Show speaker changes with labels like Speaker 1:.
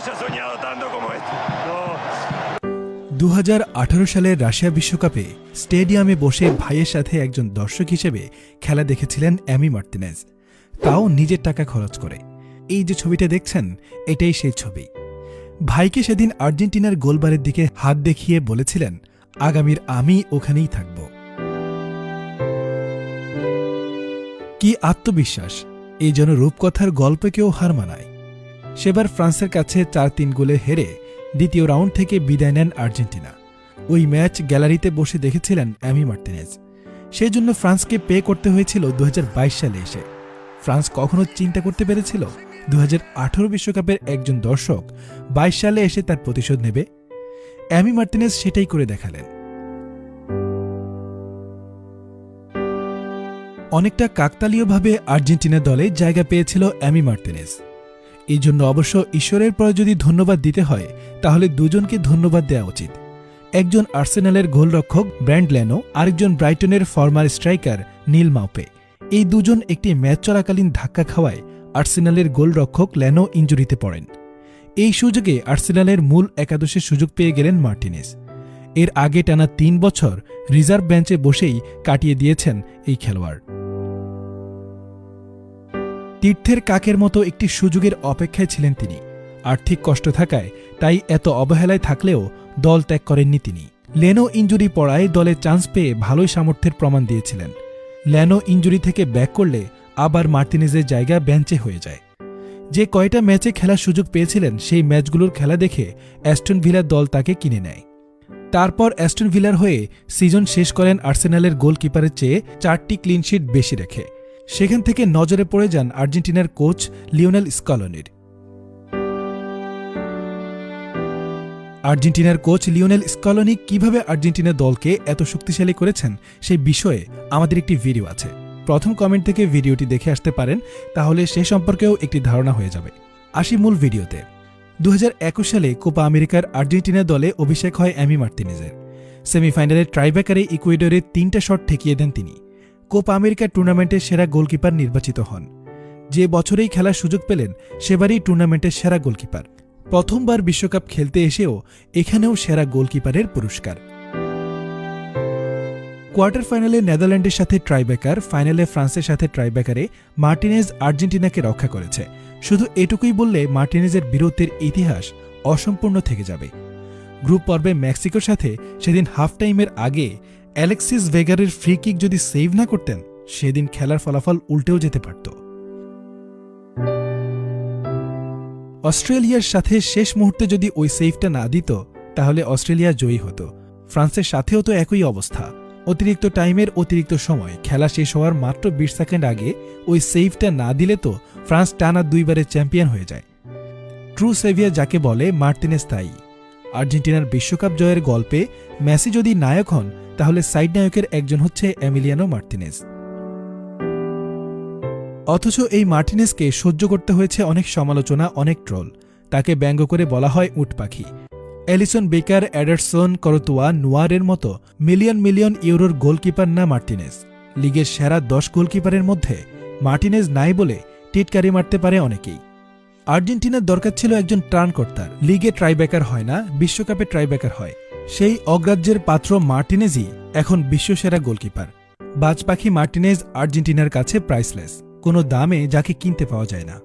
Speaker 1: haya soñado tanto como esto. No.
Speaker 2: 2018 সালের Russia বিশ্বকাপে স্টেডিয়ামে বসে ভাইয়ের সাথে একজন দর্শক হিসেবে খেলা দেখেছিলেন অ্যামি মার্তিনেজ, তাও নিজের টাকা খরচ করে। এই যে ছবিটা দেখছেন, এটাই সেই ছবি। ভাইকে সেদিন আর্জেন্টিনার গোলবারের দিকে হাত দেখিয়ে বলেছিলেন, আগামীর আমি ওখানেই থাকব। কি আত্মবিশ্বাস! এই যেন রূপকথার গল্পকেও হার মানায়। সেবার ফ্রান্সের কাছে 4-3 গোলে হেরে দ্বিতীয় রাউন্ড থেকে বিদায় নেন আর্জেন্টিনা। ওই ম্যাচ গ্যালারিতে বসে দেখেছিলেন অ্যামি মার্তিনেজ। সেজন্য ফ্রান্সকে পে করতে হয়েছিল 2022 সালে এসে। ফ্রান্স কখনো চিন্তা করতে পেরেছিল 2018 বিশ্বকাপের একজন দর্শক 22 সালে এসে তার প্রতিশোধ নেবে? অ্যামি মার্তিনেজ সেটাই করে দেখালেন। অনেকটা কাকতালীয়ভাবে আর্জেন্টিনা দলে জায়গা পেয়েছিল অ্যামি মার্তিনেজ। এই জন্য অবশ্য ঈশ্বরের পরে যদি ধন্যবাদ দিতে হয়, তাহলে দুজনকে ধন্যবাদ দেওয়া উচিত। একজন আর্সেনালের গোলরক্ষক ব্র্যান্ড লেনো, আরেকজন ব্রাইটনের ফরমার স্ট্রাইকার নীল মাউপে। এই দুজন একটি ম্যাচ চলাকালীন ধাক্কা খাওয়ায় আর্সেনালের গোলরক্ষক লেনো ইনজুরিতে পড়েন। এই সুযোগে আর্সেনালের মূল একাদশে সুযোগ পেয়ে গেলেন মার্টিনেজ। এর আগে টানা 3 বছর রিজার্ভ বেঞ্চে বসেই কাটিয়ে দিয়েছেন এই খেলোয়াড়। তীর্থের কাকের মতো একটি সুযোগের অপেক্ষায় ছিলেন তিনি। আর্থিক কষ্ট থাকায় তাই এত অবহেলায় থাকলেও দল ত্যাগ করেননি তিনি। লেনো ইনজুরি পড়ায় দলে চান্স পেয়ে ভালোই সামর্থ্যের প্রমাণ দিয়েছিলেন। লেনো ইনজুরি থেকে ব্যাক করলে আবার মার্তিনেজের জায়গা বেঞ্চে হয়ে যায়। যে কয়টা ম্যাচে খেলার সুযোগ পেয়েছিলেন, সেই ম্যাচগুলোর খেলা দেখে অ্যাস্টন ভিলার দল তাকে কিনে নেয়। তারপর অ্যাস্টন ভিলার হয়ে সিজন শেষ করেন আর্সেনালের গোলকিপারের চেয়ে 4টি ক্লিনশিট বেশি রেখে। সেখান থেকে নজরে পড়ে যান আর্জেন্টিনার কোচ লিওনেল স্কলনির। আর্জেন্টিনার কোচ লিওনেল স্কলনি কিভাবে আর্জেন্টিনা দলকে এত শক্তিশালী করেছেন, সেই বিষয়ে আমাদের একটি ভিডিও আছে। প্রথম কমেন্ট থেকে ভিডিওটি দেখে আসতে পারেন, তাহলে সে সম্পর্কেও একটি ধারণা হয়ে যাবে। আসি মূল ভিডিওতে। 2021 সালে কোপা আমেরিকার আর্জেন্টিনা দলে অভিষেক হয় অ্যামি মার্তিনেজের। সেমিফাইনালে ট্রাইব্রেকারে ইকুয়েডরের 3টা শট ঠেকিয়ে দেন তিনি। কোপা আমেরিকা টুর্নামেন্টের সেরা গোলকিপার নির্বাচিত হন। যে বছরেই খেলার সুযোগ পেলেন, সেবারই টুর্নামেন্টের সেরা গোলকিপার। প্রথমবার বিশ্বকাপ খেলতে এসেও এখানেও সেরা গোলকিপারের পুরস্কার। কোয়ার্টার ফাইনালে নেদারল্যান্ডের সাথে ট্রাইব্রেকার, ফাইনালে ফ্রান্সের সাথে ট্রাইব্রেকারে মার্টিনেজ আর্জেন্টিনাকে রক্ষা করেছে। শুধু এটুকুই বললে মার্টিনেজের বীরত্বের ইতিহাস অসম্পূর্ণ থেকে যাবে। গ্রুপ পর্বে মেক্সিকোর সাথে সেদিন হাফ টাইমের আগে অ্যালেক্সিস ভেগারের ফ্রি কিক যদি সেভ না করতেন, সেদিন খেলার ফলাফল উল্টেও যেতে পারত। অস্ট্রেলিয়ার সাথে শেষ মুহূর্তে যদি ওই সেভটা না দিত, তাহলে অস্ট্রেলিয়া জয়ী হতো। ফ্রান্সের সাথেও তো একই অবস্থা। অতিরিক্ত টাইমের অতিরিক্ত সময়, খেলা শেষ হওয়ার মাত্র 20 সেকেন্ড আগে ওই সেভটা না দিলে তো ফ্রান্স টানা 2 বারের চ্যাম্পিয়ন হয়ে যায়। ট্রু সেভিয়ার যাকে বলে, মার্তিনেজ তাই। আর্জেন্টিনার বিশ্বকাপ জয়ের গল্পে মেসি যদি নায়ক হন, তাহলে সাইড নায়কের একজন হচ্ছে এমিলিয়ানো মার্তিনেজ। অথচ এই মার্টিনেজকে সহ্য করতে হয়েছে অনেক সমালোচনা, অনেক ট্রোল। তাকে ব্যঙ্গ করে বলা হয় উট পাখি। এলিসন বেকার, এডারসন, করতোয়া, নোয়ারের মতো মিলিয়ন মিলিয়ন ইউরোর গোলকিপার না মার্টিনেজ। লিগের সেরা 10 গোলকিপারের মধ্যে মার্টিনেজ নাই বলে টিটকারি মারতে পারে অনেকেই। আর্জেন্টিনার দরকার ছিল একজন ত্রাণকর্তার। লিগে ট্রাইব্রেকার হয় না, বিশ্বকাপে ট্রাইব্রেকার হয়। সেই অগ্রাহ্যের পাত্র মার্টিনেজই এখন বিশ্বসেরা গোলকিপার। বাজ পাখি মার্টিনেজ আর্জেন্টিনার কাছে প্রাইসলেস, কোনো দামে যাকে কিনতে পাওয়া যায় না।